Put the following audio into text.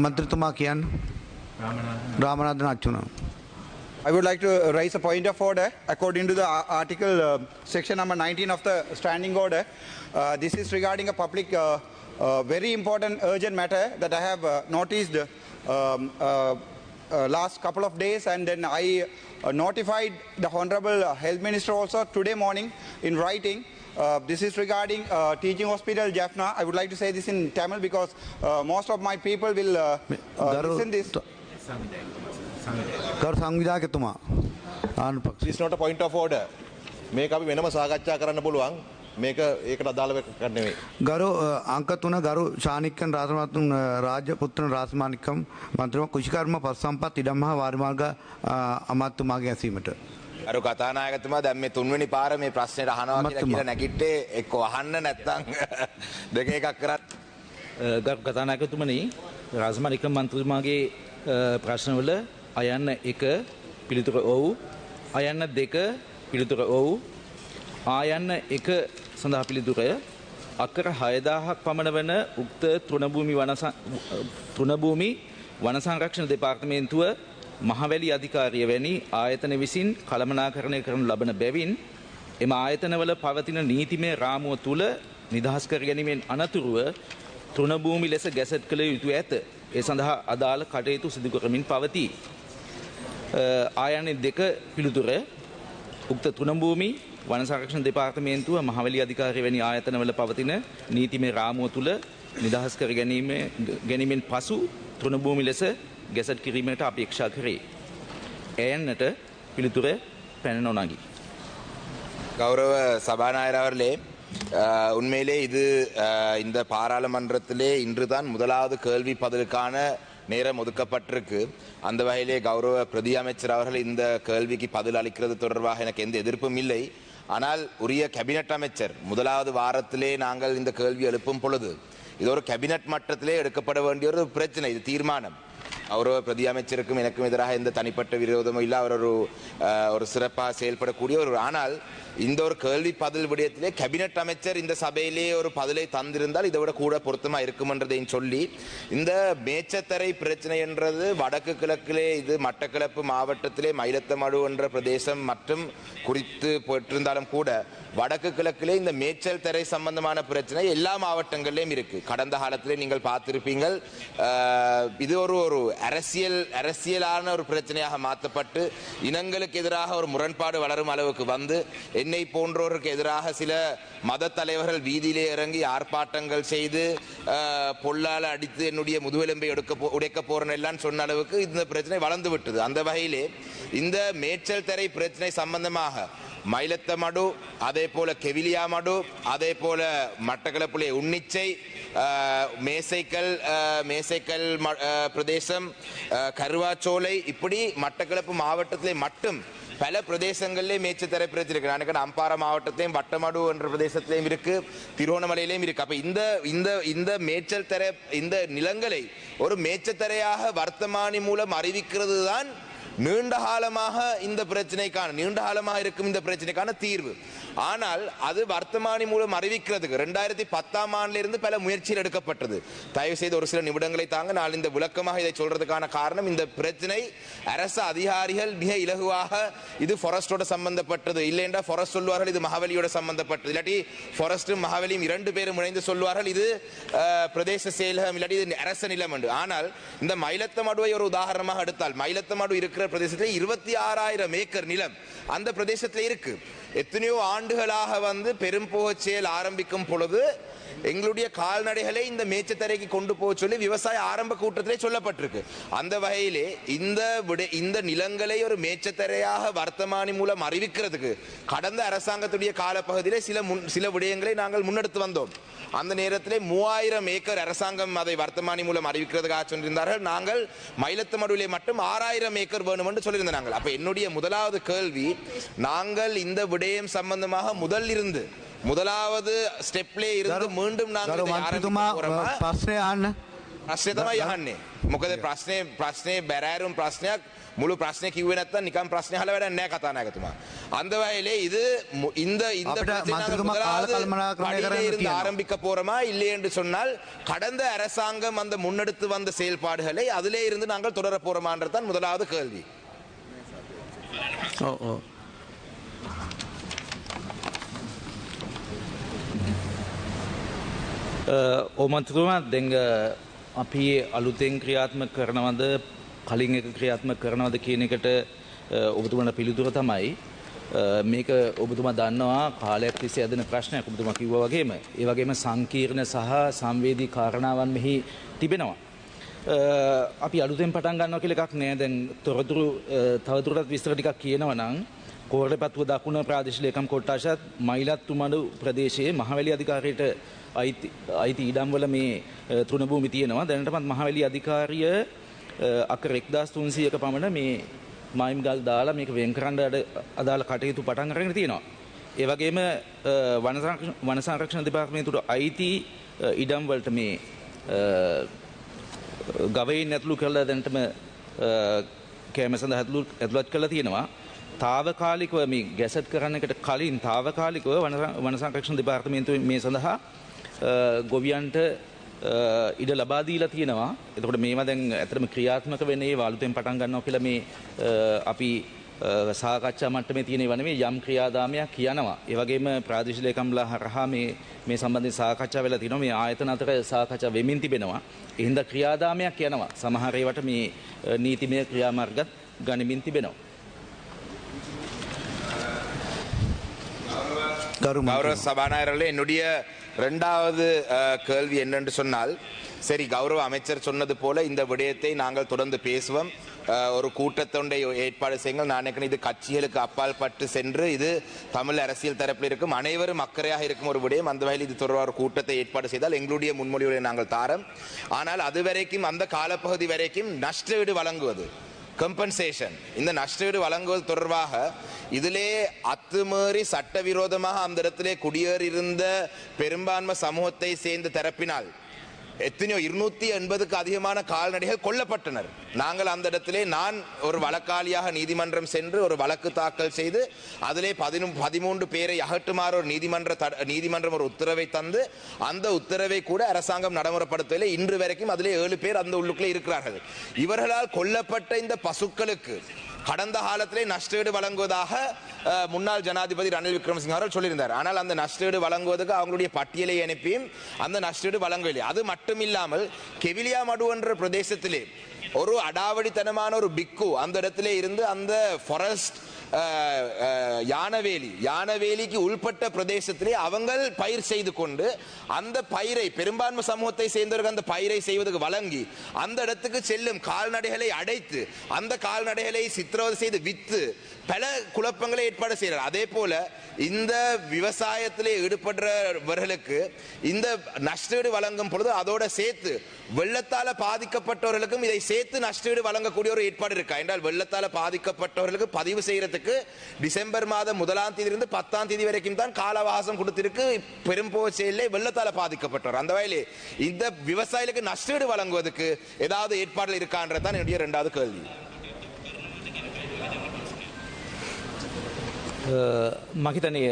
මන්ත්‍රතුමා කියන්න. රාමනාථන් අච්චුන. I would like to raise a point of order according to the article section number 19 of the standing order. This is regarding a public very important urgent matter that I have noticed last couple of days, and then I notified the Honorable Health Minister also today morning in writing. This is regarding teaching hospital Jaffna. I would like to say this in Tamil because most of my people will listen this. ගරු සංවිධායකතුමා This is not a point of order. මේක අපි වෙනම සාකච්ඡා කරන්න පුළුවන්. මේක ඒකට අදාළ එකක් නෙවෙයි. ගරු අංක 3 ගරු ශානික්කන් රාජමාතුන් රාජපුත්‍රන් රාජමානික්කම් මන්ත්‍රීතුමා කුෂිකර්ම පස්සම්පත් ඉඩම් හා වාරිමාර්ග අමාත්‍යතුමාගේ ඇසීමට. අර කතානායකතුමා දැන් මේ තුන්වෙනි පාර මේ ප්‍රශ්නෙට අහනවා කියලා නැගිට්ටේ එක්ක අහන්න නැත්නම් දෙක එකක් කරත් ගරු කතානායකතුමනි රාජමානික්කම් මන්ත්‍රීතුමාගේ ප්‍රශ්නවල අයන්න 1 පිළිතුර ඔව් අයන්න 2 පිළිතුර ඔව් ආයන්න 1 සඳහා පිළිතුර අක්කර 6000ක් පමණ වන උක්ත තෘණභූමි වන සංරක්ෂණ දෙපාර්තමේන්තුව මහවැලි අධිකාරිය වැනි ආයතන විසින් කළමනාකරණය කරනු ලබන බැවින් එම ආයතනවල පවතින නීතිමය රාමුව තුල නිදහස් කර ගැනීමෙන් අනතුරුව තෘණභූමි ලෙස ගැසට් කළ යුතු ඇත. ඒ සඳහා අදාළ කටයුතු සිදු කරමින් පවතී. ආයන 2 පිළිතුර උක්ත තෘණභූමි වන සංරක්ෂණ දෙපාර්තමේන්තුව මහවැලි අධිකාරිය වැනි ආයතනවල පවතින නීතිමය රාමුව තුල නිදහස් කර ගැනීමෙන් පසු තෘණභූමි ලෙස ගැසට් කිරීමට අපේක්ෂා කරේ. එයන්නට පිළිතුර පැන නොනගී. கௌரவ சபாநாயகர் அவர்களே, உண்மையிலே இது இந்த பாராளுமன்றத்திலே இன்றுதான் முதலாவது கேள்வி பதிலுக்கான நேரம் ஒதுக்கப்பட்டிருக்கு. அந்த வகையிலே கௌரவ பிரதி அமைச்சர் அவர்கள் இந்த கேள்விக்கு பதில் அளிக்கிறது தொடர்பாக எனக்கு எந்த எதிர்ப்பும் இல்லை. ஆனால் உரிய கேபினட் அமைச்சர் முதலாவது வாரத்திலே நாங்கள் இந்த கேள்வி எழுப்பும் பொழுது இது ஒரு கேபினட் மட்டத்திலே எடுக்கப்பட வேண்டிய ஒரு பிரச்சனை, இது தீர்மானம். கௌரவ பிரதி அமைச்சருக்கும் எனக்கும் எதிராக எந்த தனிப்பட்ட விரோதமும் இல்லை. அவர் ஒரு சிறப்பாக செயல்படக்கூடிய ஒரு, ஆனால் இந்த ஒரு கேள்வி பதில் விடயத்திலே கேபினட் அமைச்சர் இந்த சபையிலே ஒரு பதிலை தந்திருந்தால் இதை விட கூட பொருத்தமா இருக்கும் என்றதையும் சொல்லி, இந்த மேச்சத்தரை பிரச்சனை என்றது வடக்கு கிழக்கிலே இது மட்டக்களப்பு மாவட்டத்திலே மயிலத்தமடு என்ற பிரதேசம் மற்றும் குறித்து போட்டிருந்தாலும் கூட வடக்கு கிழக்கிலே இந்த மேய்ச்சல் தரை சம்பந்தமான பிரச்சனை எல்லா மாவட்டங்களிலும் இருக்கு. கடந்த காலத்திலே நீங்கள் பார்த்திருப்பீங்கள். இது ஒரு அரசியலான ஒரு பிரச்சனையாக மாற்றப்பட்டு இனங்களுக்கு எதிராக ஒரு முரண்பாடு வளரும் அளவுக்கு வந்து என்னை போன்றோருக்கு எதிராக சில மத தலைவர்கள் வீதியிலே இறங்கி ஆர்ப்பாட்டங்கள் செய்து பொல்லால் அடித்து என்னுடைய முதுகெலும்பை உடைக்க போறேன் எல்லாம் சொன்ன அளவுக்கு இந்த பிரச்சனை வளர்ந்து விட்டது. அந்த வகையிலே இந்த மேய்ச்சல் தரை பிரச்சனை சம்பந்தமாக மயிலத்தமடு, அதே போல கெவிலியாமடு, அதே போல மட்டக்களப்பிலே உன்னிச்சை, மேசைக்கல் பிரதேசம், கருவாச்சோலை, இப்படி மட்டக்களப்பு மாவட்டத்திலே மட்டும் பல பிரதேசங்களிலே மேய்ச்சத்தரை பிரச்சனை இருக்கு. நான் அம்பாறை மாவட்டத்திலையும் வட்டமடு என்ற பிரதேசத்திலையும் இருக்கு, திருவோணமலையிலையும் இருக்கு. அப்ப இந்த மேய்ச்சல் தரை, இந்த நிலங்களை ஒரு மேய்ச்சத்தரையாக வர்த்தமானி மூலம் அறிவிக்கிறது தான் நீண்ட காலமாக இருக்கும் இந்த பிரச்சனைக்கான தீர்வு. ஆனால் அது வர்த்தமானி மூலம் அறிவிக்கிறதுக்கு 2010ஆம் ஆண்டிலிருந்து பல முயற்சிகள் எடுக்கப்பட்டது. தயவு செய்து ஒரு சில நிமிடங்களை தாங்க. நான் இந்த விளக்கமாக இதை சொல்றதுக்கான காரணம், இந்த பிரச்சனை அரசு அதிகாரிகள் மிக இலகுவாக இது ஃபாரஸ்டோட சம்பந்தப்பட்டது, இல்லைண்டா ஃபாரஸ்ட் சொல்வார்கள் இது மகாவலியோட சம்பந்தப்பட்டது, இல்லாட்டி ஃபாரஸ்டும் மகாவலியும் 2 பேரும் இணைந்து சொல்வார்கள் இது பிரதேச செயலகம், இல்லாட்டி இது அரச நிலம் என்று. ஆனால் இந்த மயிலத்தமடுவை ஒரு உதாரணமாக எடுத்தால், மயிலத்தமடு இருக்கிற பிரதேசத்தில் 26,000 ஏக்கர் நிலம் அந்த பிரதேசத்தில் இருக்கு. எத்தனையோ ஆண்டுகளாக வந்து பெரும்போக செயல் ஆரம்பிக்கும் பொழுது எங்களுடைய கால்நடைகளை இந்த மேய்ச்சத்தரைக்கு கொண்டு போக சொல்லி விவசாய ஆரம்ப கூட்டத்திலே சொல்லப்பட்டிருக்கு. அந்த வகையிலே இந்த நிலங்களை ஒரு மேய்ச்சத்தரையாக வர்த்தமானி மூலம் அறிவிக்கிறதுக்கு கடந்த அரசாங்கத்துடைய காலப்பகுதியிலே சில விடயங்களை நாங்கள் முன்னெடுத்து வந்தோம். அந்த நேரத்திலே 3000 ஏக்கர் அரசாங்கம் அதை வர்த்தமானி மூலம் அறிவிக்கிறதுக்காக சொல்லியிருந்தார்கள். நாங்கள் மயிலத்தமடுவிலே மட்டும் 6000 ஏக்கர் வேணும் என்று சொல்லியிருந்தாங்க. அப்ப என்னுடைய முதலாவது கேள்வி, நாங்கள் இந்த விடயம் சம்பந்தமாக முதலாவது ஸ்டெப்லே இருந்து மீண்டும் நாங்கள் ප්‍රශ්නය අහන්න ප්‍රශ්නේ තමයි යහන්නේ. මොකද ප්‍රශ්නේ බැරෑරුම් ප්‍රශ්නයක් මුළු ප්‍රශ්නේ කිව්වේ නැත්නම් නිකන් ප්‍රශ්නේ අහලා වැඩක් නැහැ කතානායකතුමා. அந்த வகையிலே இது இந்த இருந்து ஆரம்பிக்க போறோமா இல்லை என்று சொன்னால் கடந்த அரசாங்கம் அந்த முன்னெடுத்து வந்த செயல்பாடுகளை அதிலே இருந்து நாங்கள் தொடர போறோமான்றதான் முதலாவது கேள்வி. ඕමන්තුතුමා දෙංග අපි අලුතෙන් ක්‍රියාත්මක කරනවද කලින් එක ක්‍රියාත්මක කරනවද කියන එකට ඔබතුමාට පිළිතුර තමයි මේක ඔබතුමා දන්නවා කාලයක් තිස්සේ ඇදෙන ප්‍රශ්නයක් ඔබතුමා කිව්වා වගේම ඒ වගේම සංකීර්ණ සහ සංවේදී කාරණාවන් මෙහි තිබෙනවා. අපි අලුතෙන් පටන් ගන්නවා කියලා එකක් නෑ. දැන් තොරතුරු තවදුරටත් විස්තර ටිකක් කියනවා නම් කෝරළපත්තුව දකුණ ප්‍රාදේශීය ලේකම් කොට්ටාශත් මයිලත්තුමඩු ප්‍රදේශයේ මහවැලි අධිකාරියට අයිති ඉඩම්වල මේ තෘණභූමි තියෙනවා. දැනටමත් මහවැලි අධිකාරිය අකර 1300ක පමණ මේ මයිම් ගල් දාලා මේක වෙන් කරන්න අදාළ කටයුතු පටන් අරගෙන තියෙනවා. ඒ වගේම වන සංරක්ෂණ දෙපාර්තමේන්තුවට අයිති ඉඩම් වලට මේ ගවයින් ඇතුළු කරලා දැනටම කැම සඳහා ඇතුළත් කරලා තියෙනවා. తాවකාලිකව මේ ගැසට් කරන එකට කලින් తాවකාලිකව වන සංරක්ෂණ දෙපාර්තමේන්තුව මේ සඳහා ගොවියන්ට ඉඩ ලබා දීලා තියෙනවා. එතකොට මේවා දැන් ඇත්තටම ක්‍රියාත්මක වෙන්නේ අලුතෙන් පටන් ගන්නවා කියලා මේ අපි සාකච්ඡා මට්ටමේ තියෙන ඒවා නෙමෙයි යම් ක්‍රියාදාමයක් කියනවා. ඒ වගේම ප්‍රාදේශීය ලේකම්ලා හරහා මේ සම්බන්ධයෙන් සාකච්ඡා වෙලා තිනවා. මේ ආයතන අතර සාකච්ඡා වෙමින් තිබෙනවා. ඒ හින්දා ක්‍රියාදාමයක් කියනවා. සමහර ඒවාට මේ නීතිමය ක්‍රියාමාර්ගත් ගනිමින් තිබෙනවා. கௌரவ சபாநாயகர்களே, என்னுடைய இரண்டாவது கேள்வி என்னென்று சொன்னால், சரி கௌரவ அமைச்சர் சொன்னது போல இந்த விடயத்தை நாங்கள் தொடர்ந்து பேசுவோம். ஒரு கூட்டத்தொண்டை ஏற்பாடு செய்யுங்கள். நான் நினைக்கிறேன் இது கட்சிகளுக்கு அப்பால் பட்டு சென்று இது தமிழ் அரசியல் தரப்பில் இருக்கும் அனைவரும் அக்கறையாக இருக்கும் ஒரு விடயம். அந்த வகையில் இது தொடர்பாக ஒரு கூட்டத்தை ஏற்பாடு செய்தால் எங்களுடைய முன்மொழிவுகளை நாங்கள் தாரோம். ஆனால் அது வரைக்கும் அந்த காலப்பகுதி வரைக்கும் நஷ்டஈடு வழங்குவது கம்பன்சேஷன் இந்த நஷ்டஈடு வழங்குவது தொடர்பாக இதிலே அத்துமீறி சட்டவிரோதமாக அந்த இடத்திலே குடியேறியிருந்த பெரும்பான்மை சமூகத்தை சேர்ந்த தரப்பினால் எத்தனையோ 280க்கு அதிகமான கால்நடைகள் கொல்லப்பட்டனர். நாங்கள் அந்த இடத்திலே நான் ஒரு வழக்காளியாக நீதிமன்றம் சென்று ஒரு வழக்கு தாக்கல் செய்து அதிலே 13 பேரை அகற்றுமாறு ஒரு நீதிமன்றம் ஒரு உத்தரவை தந்து அந்த உத்தரவை கூட அரசாங்கம் நடைமுறைப்படுத்தவில்லை. இன்று வரைக்கும் அதிலே 7 பேர் அந்த உள்ளுக்குள்ளே இருக்கிறார்கள். இவர்களால் கொல்லப்பட்ட இந்த பசுக்களுக்கு கடந்த காலத்திலே நஷ்டஈடு வழங்குவதாக முன்னாள் ஜனாதிபதி ரணில் விக்ரமசிங்க அவர்கள் சொல்லியிருந்தார். ஆனால் அந்த நஷ்டஈடு வழங்குவதற்கு அவங்களுடைய பட்டியலை அனுப்பியும் அந்த நஷ்டஈடு வழங்கவில்லை. அது மட்டும் இல்லாமல் கெவிலியா மடு என்ற பிரதேசத்திலே ஒரு அடாவடித்தனமான ஒரு பிக்கு அந்த இடத்திலே இருந்து அந்த ஃபாரஸ்ட் யானவேலிக்கு உள்பட்ட பிரதேசத்திலே அவங்கள் பயிர் செய்து கொண்டு அந்த பயிரை பெரும்பான்மை சமூகத்தை சேர்ந்தவர்கள் அந்த பயிரை செய்வதற்கு வழங்கி அந்த இடத்துக்கு செல்லும் கால்நடைகளை அடைத்து அந்த கால்நடைகளை சித்திரவதை செய்து வித்து பல குழப்பங்களை ஏற்பாடு செய்கிறார். அதே போல இந்த விவசாயத்திலே ஈடுபடுறவர்களுக்கு இந்த நஷ்டஈடு வழங்கும் பொழுது அதோட சேர்த்து வெள்ளத்தால பாதிக்கப்பட்டவர்களுக்கும் இதை சேர்த்து நஷ்டஈடு வழங்கக்கூடிய ஒரு ஏற்பாடு இருக்கா என்றால் வெள்ளத்தால பாதிக்கப்பட்டவர்களுக்கு பதிவு செய்யறதுக்கு டிசம்பர் மாதம் 1ஆம் தேதியிலிருந்து 10ஆம் தேதி வரைக்கும் தான் கால அவகாசம் கொடுத்திருக்கு பெரும்போச்சையிலே வெள்ளத்தால பாதிக்கப்பட்டவர். அந்த வகையிலே இந்த விவசாயிகளுக்கு நஷ்டஈடு வழங்குவதற்கு ஏதாவது ஏற்பாடுகள் இருக்கான்றதான் என்னுடைய இரண்டாவது கேள்வி. මහිතනේ